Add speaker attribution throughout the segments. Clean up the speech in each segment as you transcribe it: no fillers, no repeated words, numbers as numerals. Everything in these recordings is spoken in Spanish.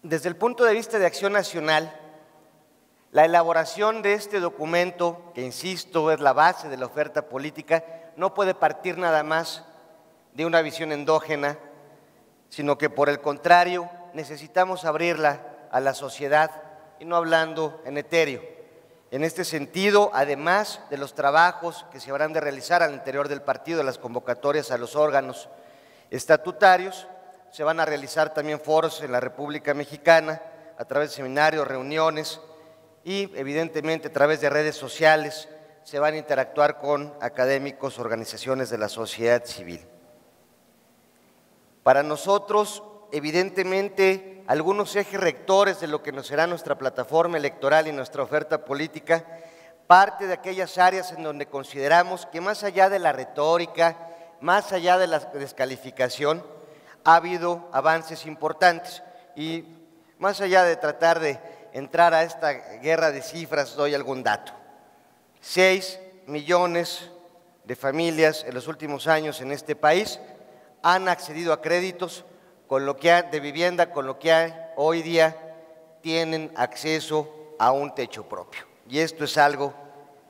Speaker 1: Desde el punto de vista de Acción Nacional, la elaboración de este documento, que insisto es la base de la oferta política, no puede partir nada más de una visión endógena, sino que por el contrario necesitamos abrirla a la sociedad y no hablando en etéreo. En este sentido, además de los trabajos que se habrán de realizar al interior del partido, las convocatorias a los órganos estatutarios, se van a realizar también foros en la República Mexicana a través de seminarios, reuniones y evidentemente a través de redes sociales se van a interactuar con académicos, organizaciones de la sociedad civil. Para nosotros, evidentemente, algunos ejes rectores de lo que nos será nuestra plataforma electoral y nuestra oferta política, parte de aquellas áreas en donde consideramos que más allá de la retórica, más allá de la descalificación, ha habido avances importantes y más allá de tratar de entrar a esta guerra de cifras, doy algún dato. 6 millones de familias en los últimos años en este país han accedido a créditos de vivienda, con lo que hoy día tienen acceso a un techo propio. Y esto es algo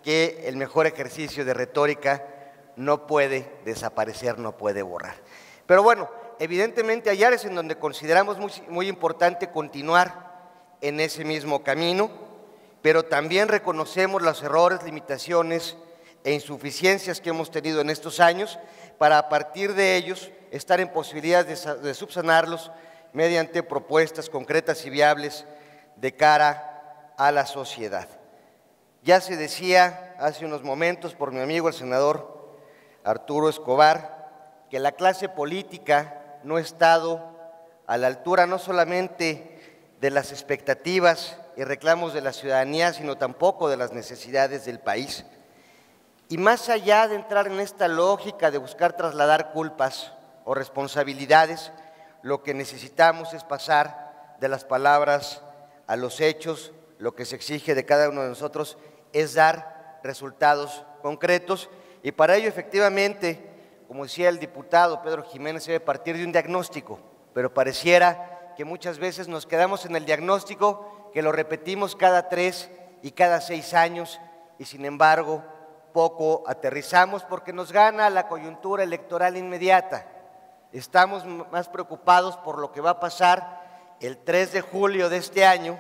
Speaker 1: que el mejor ejercicio de retórica no puede desaparecer, no puede borrar. Pero bueno, evidentemente hay áreas en donde consideramos muy importante continuar en ese mismo camino, pero también reconocemos los errores, limitaciones e insuficiencias que hemos tenido en estos años para a partir de ellos estar en posibilidad de subsanarlos mediante propuestas concretas y viables de cara a la sociedad. Ya se decía hace unos momentos por mi amigo el senador Arturo Escobar que la clase política no ha estado a la altura no solamente de las expectativas y reclamos de la ciudadanía, sino tampoco de las necesidades del país. Y más allá de entrar en esta lógica de buscar trasladar culpas o responsabilidades, lo que necesitamos es pasar de las palabras a los hechos. Lo que se exige de cada uno de nosotros es dar resultados concretos y para ello efectivamente, como decía el diputado Pedro Jiménez, debe partir de un diagnóstico, pero pareciera que muchas veces nos quedamos en el diagnóstico, que lo repetimos cada 3 y cada 6 años y sin embargo poco aterrizamos porque nos gana la coyuntura electoral inmediata. Estamos más preocupados por lo que va a pasar el 3 de julio de este año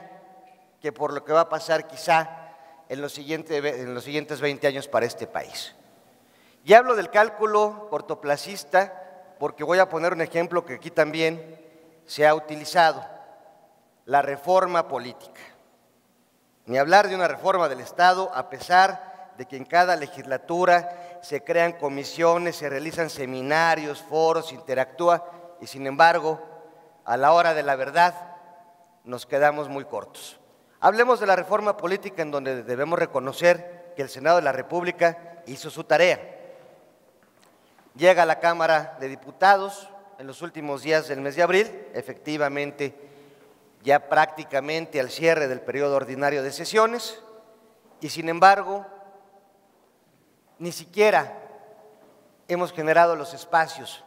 Speaker 1: que por lo que va a pasar quizá en los siguientes 20 años para este país. Y hablo del cálculo cortoplacista porque voy a poner un ejemplo que aquí también se ha utilizado, la reforma política. Ni hablar de una reforma del Estado, a pesar de que en cada legislatura se crean comisiones, se realizan seminarios, foros, se interactúa, y sin embargo, a la hora de la verdad, nos quedamos muy cortos. Hablemos de la reforma política en donde debemos reconocer que el Senado de la República hizo su tarea. Llega a la Cámara de Diputados en los últimos días del mes de abril, efectivamente ya prácticamente al cierre del periodo ordinario de sesiones, y sin embargo, ni siquiera hemos generado los espacios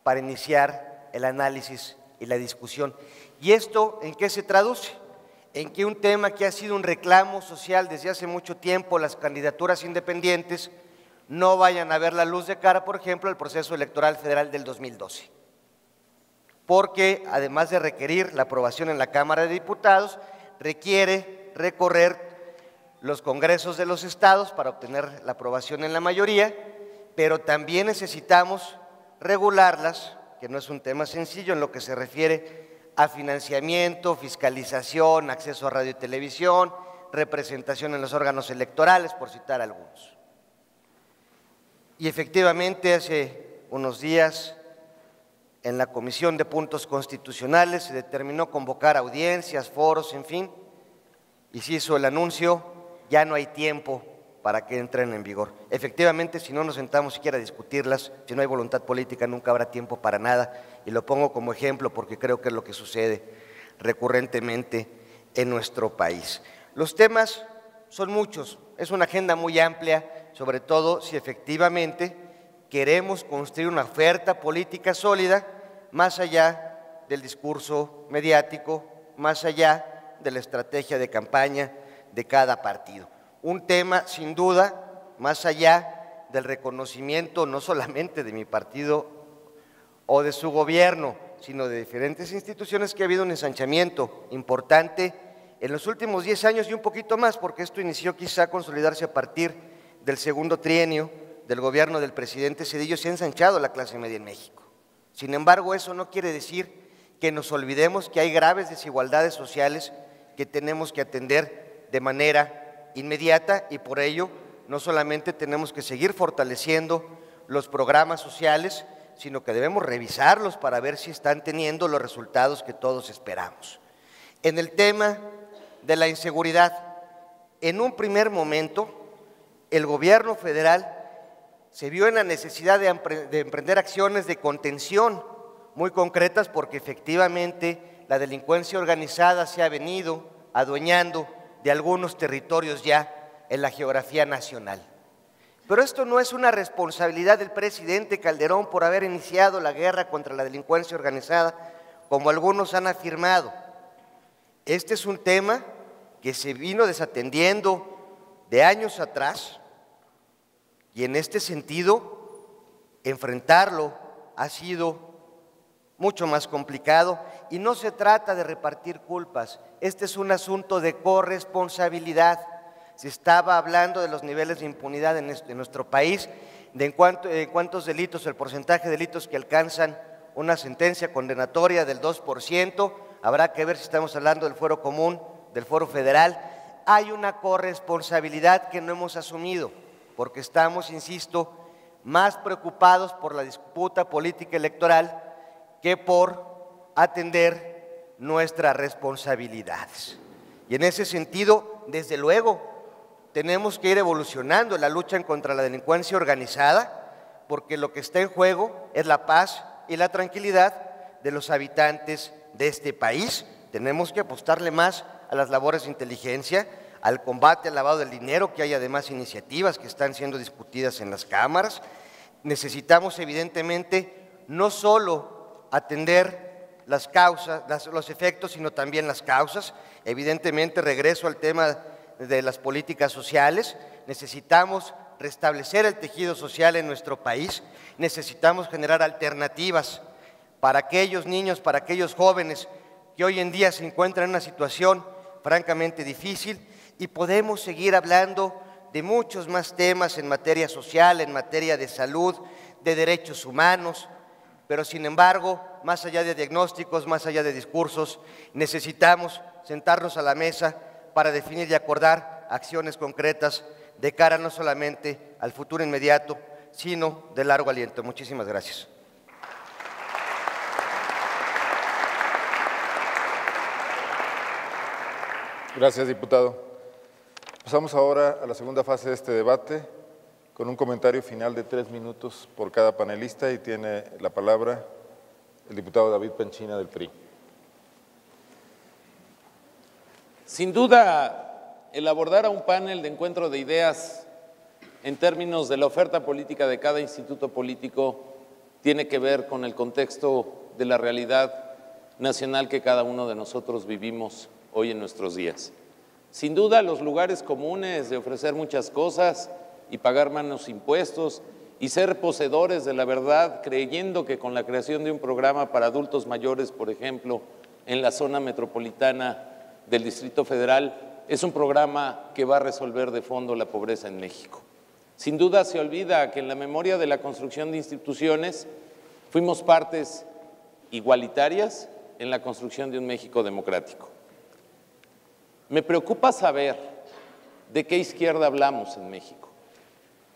Speaker 1: para iniciar el análisis y la discusión. ¿Y esto en qué se traduce? En que un tema que ha sido un reclamo social desde hace mucho tiempo, las candidaturas independientes, no vayan a ver la luz de cara, por ejemplo, al proceso electoral federal del 2012. Porque además de requerir la aprobación en la Cámara de Diputados, requiere recorrer los congresos de los estados para obtener la aprobación en la mayoría, pero también necesitamos regularlas, que no es un tema sencillo en lo que se refiere a financiamiento, fiscalización, acceso a radio y televisión, representación en los órganos electorales, por citar algunos. Y efectivamente hace unos días en la Comisión de Puntos Constitucionales se determinó convocar audiencias, foros, en fin, y se hizo el anuncio, ya no hay tiempo para que entren en vigor. Efectivamente, si no nos sentamos siquiera a discutirlas, si no hay voluntad política, nunca habrá tiempo para nada, y lo pongo como ejemplo porque creo que es lo que sucede recurrentemente en nuestro país. Los temas son muchos, es una agenda muy amplia, sobre todo si efectivamente queremos construir una oferta política sólida más allá del discurso mediático más allá de la estrategia de campaña de cada partido. Un tema, sin duda, más allá del reconocimiento no solamente de mi partido o de su gobierno, sino de diferentes instituciones, que ha habido un ensanchamiento importante en los últimos 10 años y un poquito más, porque esto inició quizá a consolidarse a partir del segundo trienio del gobierno del presidente Zedillo. Se ha ensanchado la clase media en México. Sin embargo, eso no quiere decir que nos olvidemos que hay graves desigualdades sociales que tenemos que atender de manera inmediata, y por ello no solamente tenemos que seguir fortaleciendo los programas sociales, sino que debemos revisarlos para ver si están teniendo los resultados que todos esperamos. En el tema de la inseguridad, en un primer momento, el gobierno federal se vio en la necesidad de emprender acciones de contención muy concretas, porque efectivamente la delincuencia organizada se ha venido adueñando de algunos territorios ya en la geografía nacional. Pero esto no es una responsabilidad del presidente Calderón por haber iniciado la guerra contra la delincuencia organizada, como algunos han afirmado. Este es un tema que se vino desatendiendo de años atrás, y en este sentido, enfrentarlo ha sido mucho más complicado, y no se trata de repartir culpas. Este es un asunto de corresponsabilidad. Se estaba hablando de los niveles de impunidad en nuestro país, de cuántos delitos, el porcentaje de delitos que alcanzan una sentencia condenatoria del 2%, habrá que ver si estamos hablando del fuero común, del fuero federal. Hay una corresponsabilidad que no hemos asumido, porque estamos, insisto, más preocupados por la disputa política electoral que por atender nuestras responsabilidades. Y en ese sentido, desde luego, tenemos que ir evolucionando en la lucha contra la delincuencia organizada, porque lo que está en juego es la paz y la tranquilidad de los habitantes de este país. Tenemos que apostarle más a las labores de inteligencia, al combate al lavado del dinero, que hay además iniciativas que están siendo discutidas en las cámaras. Necesitamos evidentemente no solo atender las causas, los efectos, sino también las causas. Evidentemente, regreso al tema de las políticas sociales. Necesitamos restablecer el tejido social en nuestro país, necesitamos generar alternativas para aquellos niños, para aquellos jóvenes que hoy en día se encuentran en una situación francamente difícil, y podemos seguir hablando de muchos más temas en materia social, en materia de salud, de derechos humanos, pero sin embargo, más allá de diagnósticos, más allá de discursos, necesitamos sentarnos a la mesa para definir y acordar acciones concretas de cara no solamente al futuro inmediato, sino de largo aliento. Muchísimas gracias.
Speaker 2: Gracias, diputado. Pasamos ahora a la segunda fase de este debate, con un comentario final de 3 minutos por cada panelista, y tiene la palabra el diputado David Penchina del PRI.
Speaker 3: Sin duda, el abordar a un panel de encuentro de ideas en términos de la oferta política de cada instituto político tiene que ver con el contexto de la realidad nacional que cada uno de nosotros vivimos hoy en nuestros días. Sin duda, los lugares comunes de ofrecer muchas cosas y pagar menos impuestos y ser poseedores de la verdad, creyendo que con la creación de un programa para adultos mayores, por ejemplo, en la zona metropolitana del Distrito Federal, es un programa que va a resolver de fondo la pobreza en México. Sin duda se olvida que en la memoria de la construcción de instituciones fuimos partes igualitarias en la construcción de un México democrático. Me preocupa saber de qué izquierda hablamos en México.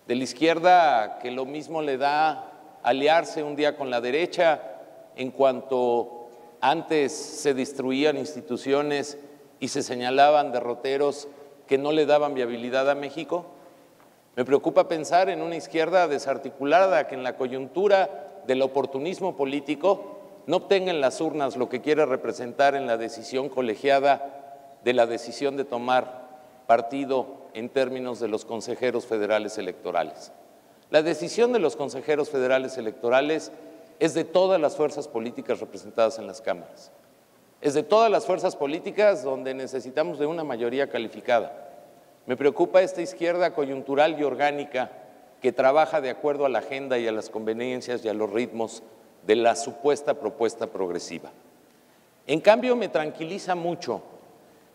Speaker 3: De la izquierda que lo mismo le da aliarse un día con la derecha, en cuanto antes se destruían instituciones y se señalaban derroteros que no le daban viabilidad a México. Me preocupa pensar en una izquierda desarticulada que en la coyuntura del oportunismo político no obtenga en las urnas lo que quiere representar en la decisión colegiada de la decisión de tomar partido en términos de los consejeros federales electorales. La decisión de los consejeros federales electorales es de todas las fuerzas políticas representadas en las cámaras. es de todas las fuerzas políticas donde necesitamos de una mayoría calificada. Me preocupa esta izquierda coyuntural y orgánica que trabaja de acuerdo a la agenda y a las conveniencias y a los ritmos de la supuesta propuesta progresiva. En cambio, me tranquiliza mucho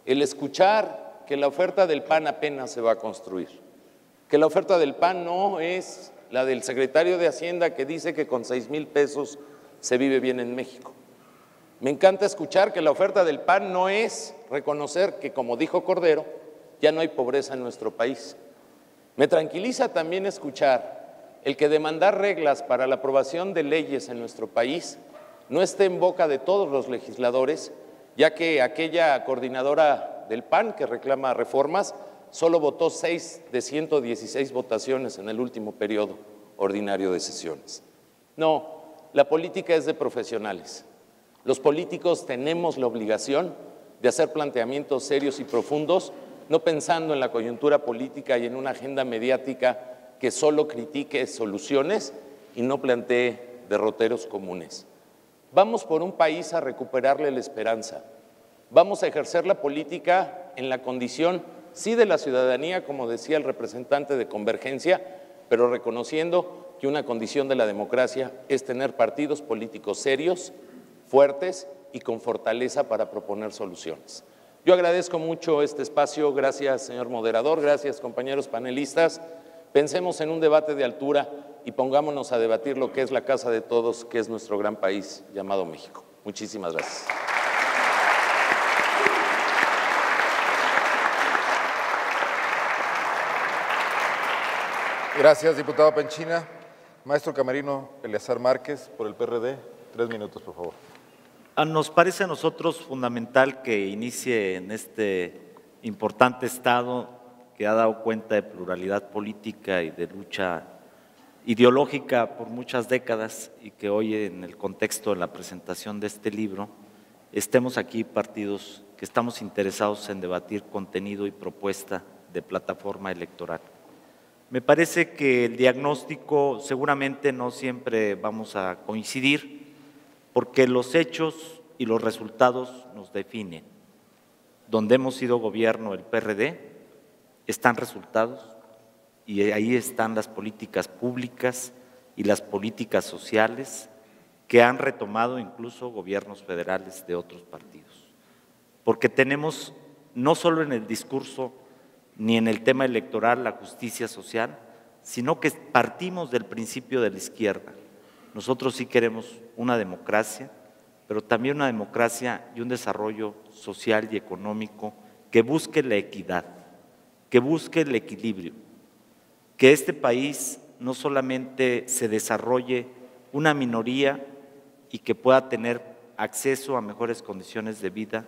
Speaker 3: el escuchar que la oferta del PAN apenas se va a construir, que la oferta del PAN no es la del secretario de Hacienda que dice que con 6,000 pesos se vive bien en México. Me encanta escuchar que la oferta del PAN no es reconocer que, como dijo Cordero, ya no hay pobreza en nuestro país. Me tranquiliza también escuchar el que demandar reglas para la aprobación de leyes en nuestro país no esté en boca de todos los legisladores, ya que aquella coordinadora del PAN que reclama reformas solo votó 6 de 116 votaciones en el último periodo ordinario de sesiones. No, la política es de profesionales. Los políticos tenemos la obligación de hacer planteamientos serios y profundos, no pensando en la coyuntura política y en una agenda mediática que solo critique soluciones y no plantee derroteros comunes. Vamos por un país a recuperarle la esperanza. Vamos a ejercer la política en la condición, sí, de la ciudadanía, como decía el representante de Convergencia, pero reconociendo que una condición de la democracia es tener partidos políticos serios, fuertes y con fortaleza para proponer soluciones. Yo agradezco mucho este espacio, gracias señor moderador, gracias compañeros panelistas. Pensemos en un debate de altura y pongámonos a debatir lo que es la casa de todos, que es nuestro gran país llamado México. Muchísimas gracias.
Speaker 2: Gracias, diputado Penchina. Maestro camerino Eleazar Márquez, por el PRD, 3 minutos, por favor.
Speaker 4: Nos parece a nosotros fundamental que inicie en este importante Estado que ha dado cuenta de pluralidad política y de lucha ideológica por muchas décadas y que hoy en el contexto de la presentación de este libro estemos aquí partidos que estamos interesados en debatir contenido y propuesta de plataforma electoral. Me parece que el diagnóstico seguramente no siempre vamos a coincidir, porque los hechos y los resultados nos definen. Donde hemos sido gobierno el PRD, están resultados y ahí están las políticas públicas y las políticas sociales que han retomado incluso gobiernos federales de otros partidos. Porque tenemos no solo en el discurso ni en el tema electoral la justicia social, sino que partimos del principio de la izquierda. Nosotros sí queremos una democracia, pero también una democracia y un desarrollo social y económico que busque la equidad, que busque el equilibrio, que este país no solamente se desarrolle una minoría y que pueda tener acceso a mejores condiciones de vida,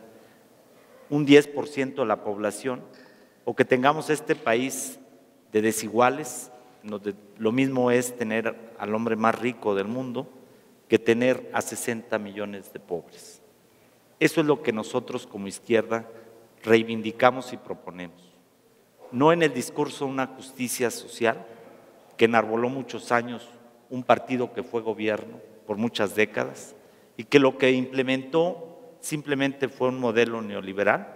Speaker 4: un 10% de la población, o que tengamos este país de desiguales, donde lo mismo es tener al hombre más rico del mundo que tener a 60 millones de pobres. Eso es lo que nosotros como izquierda reivindicamos y proponemos. No en el discurso una justicia social que enarboló muchos años un partido que fue gobierno por muchas décadas y que lo que implementó simplemente fue un modelo neoliberal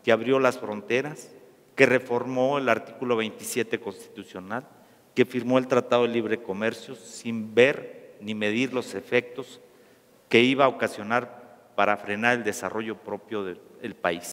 Speaker 4: que abrió las fronteras, que reformó el artículo 27 constitucional, que firmó el Tratado de Libre Comercio sin ver ni medir los efectos que iba a ocasionar para frenar el desarrollo propio del país.